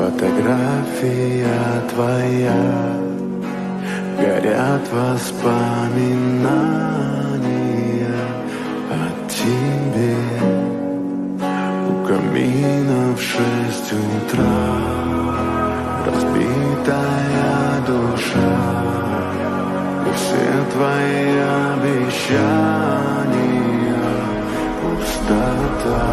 Фотография твоя, горят воспоминания о тебе. У камина в 6 утра разбитая душа, и все твои обещания пустота.